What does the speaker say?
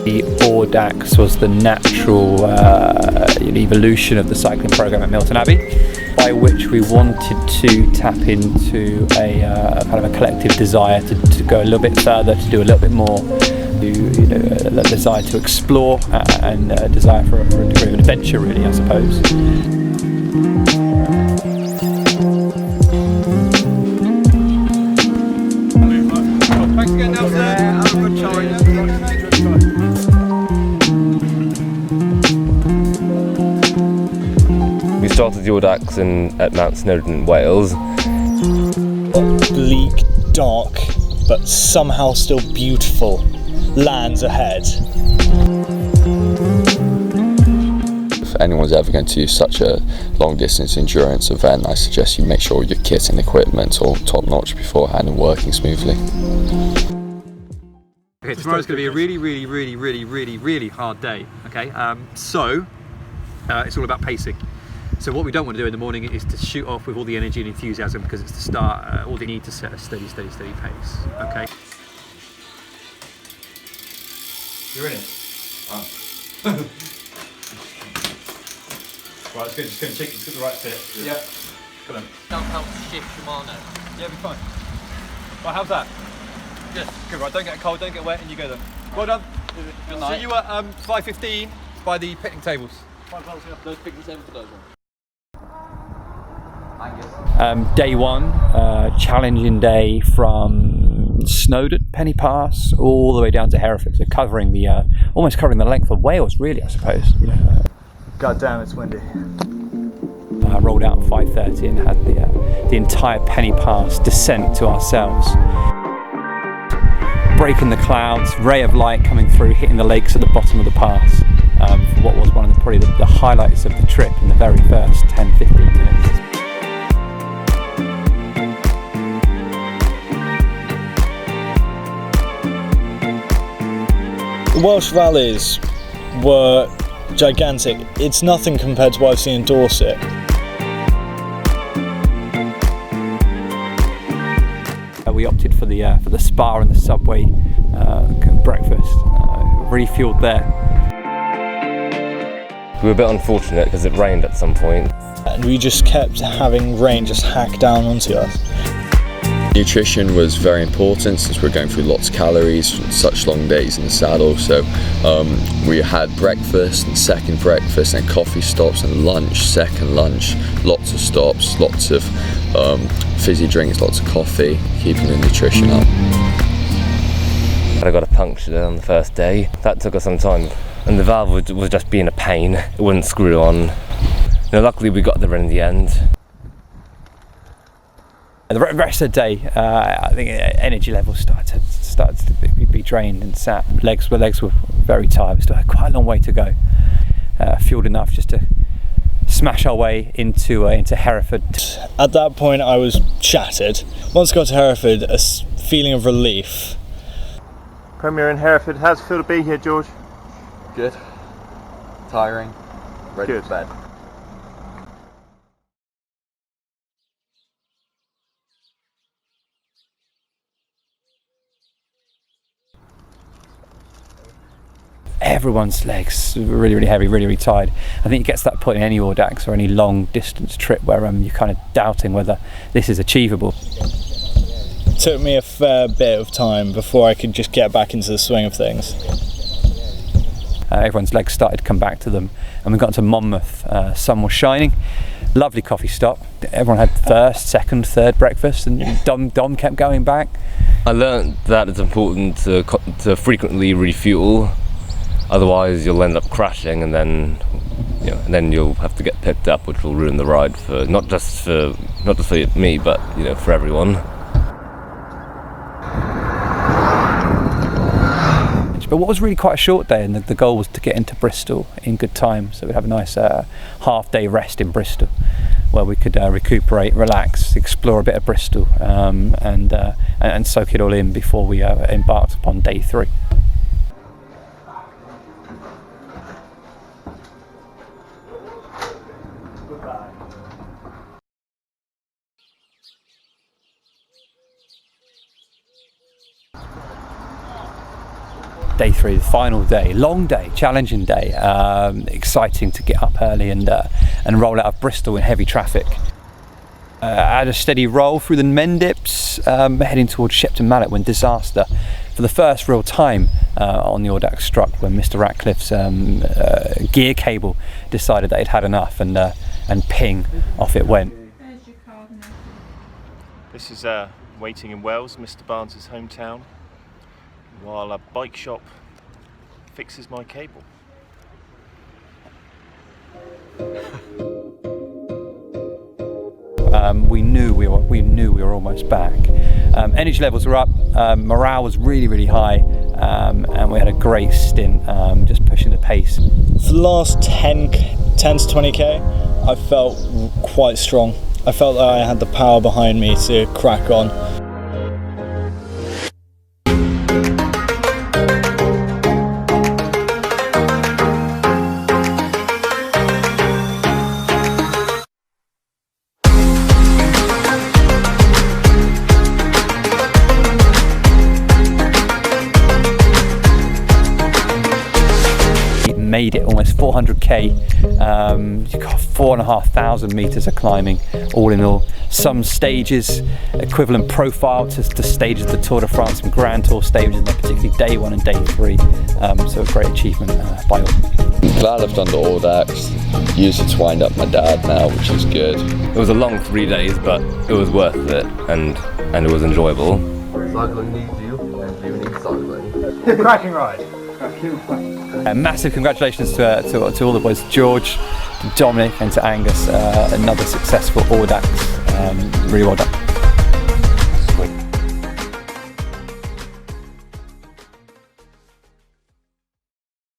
The Audax was the natural evolution of the cycling program at Milton Abbey, by which we wanted to tap into a kind of a collective desire to go a little bit further, to do a little bit more, a desire to explore and a desire for a degree of adventure, really, I suppose. Thanks again, Nelson. Have a good time. We started the Audax at Mount Snowdonia in Wales. Bleak, dark, but somehow still beautiful lands ahead. If anyone's ever going to do such a long distance endurance event, I suggest you make sure your kit and equipment are all top notch beforehand and working smoothly. Okay, tomorrow's going to be a really hard day. Okay, so it's all about pacing. So what we don't want to do in the morning is to shoot off with all the energy and enthusiasm, because it's the start. All you need to set a steady pace. Okay. You're in it. Right, it's good. Just going to check. It's got the right fit. Yeah. Come on. Don't help shift Shimano. Yeah, be fine. Right, how's that? Good. Good. Right, don't get cold, don't get wet, and you go then. Well done. Good night. See you at 5:15 by the picnic tables. Those picnic tables are those ones. Day one, challenging day from Snowdonia, Penny Pass, all the way down to Hereford, so covering the almost covering the length of Wales, really, I suppose. God damn, it's windy. I rolled out at 5:30 and had the entire Penny Pass descent to ourselves. Breaking the clouds, ray of light coming through, hitting the lakes at the bottom of the pass. For what was one of probably the highlights of the trip in the very first 10-15 minutes. The Welsh valleys were gigantic. It's nothing compared to what I've seen in Dorset. We opted for the spa and the Subway breakfast. Refueled there. We were a bit unfortunate because it rained at some point. And we just kept having rain just hack down onto us. Nutrition was very important since we're going through lots of calories from such long days in the saddle. So we had breakfast and second breakfast and coffee stops and lunch, second lunch, lots of stops, lots of fizzy drinks, lots of coffee, keeping the nutrition up. I got a puncture on the first day. That took us some time, and the valve was just being a pain. It wouldn't screw on. Luckily we got there in the end. The rest of the day, I think energy levels started to be drained and sapped. Legs were very tired. We still had quite a long way to go. Fueled enough just to smash our way into Hereford. At that point, I was shattered. Once I got to Hereford, a feeling of relief. Premier in Hereford, how's it feel to be here, George? Good. Tiring. Ready Good. for bed. Everyone's legs were really heavy, really tired. I think it gets to that point in any Audax or any long distance trip where you're kind of doubting whether this is achievable. It took me a fair bit of time before I could just get back into the swing of things. Everyone's legs started to come back to them, and we got to Monmouth. Sun was shining, lovely coffee stop. Everyone had first, second, third breakfast, and Dom kept going back. I learned that it's important to frequently refuel, otherwise you'll end up crashing, and then you'll have to get picked up, which will ruin the ride for not just for me, but for everyone. But what was really quite a short day, and the goal was to get into Bristol in good time, so we'd have a nice half-day rest in Bristol, where we could recuperate, relax, explore a bit of Bristol, and soak it all in before we embarked upon day 3. day 3, the final day, long day, challenging day. Exciting to get up early and roll out of Bristol in heavy traffic. Had a steady roll through the Mendips, heading towards Shepton Mallet when disaster for the first real time on the Audax struck, when Mr. Ratcliffe's gear cable decided that it had enough, and ping, off it went. This is waiting in Wales, Mr. Barnes' hometown, while a bike shop fixes my cable. We knew we were almost back. Energy levels were up, morale was really high, and we had a great stint just pushing the pace. For the last 10 to 20k, I felt quite strong. I felt that I had the power behind me to crack on. Made it almost 400k. You've got 4,500 meters of climbing all in all. Some stages equivalent profile to stages of the Tour de France and Grand Tour stages, particularly day 1 and day 3. So a great achievement by all. I'm glad I've done the Audax. Used it to wind up my dad now, which is good. It was a long 3 days, but it was worth it, and it was enjoyable. Cycling needs you, and you need cycling. Cracking ride. Massive congratulations to all the boys, George, to Dominic and to Angus. Another successful Audax. Really well done.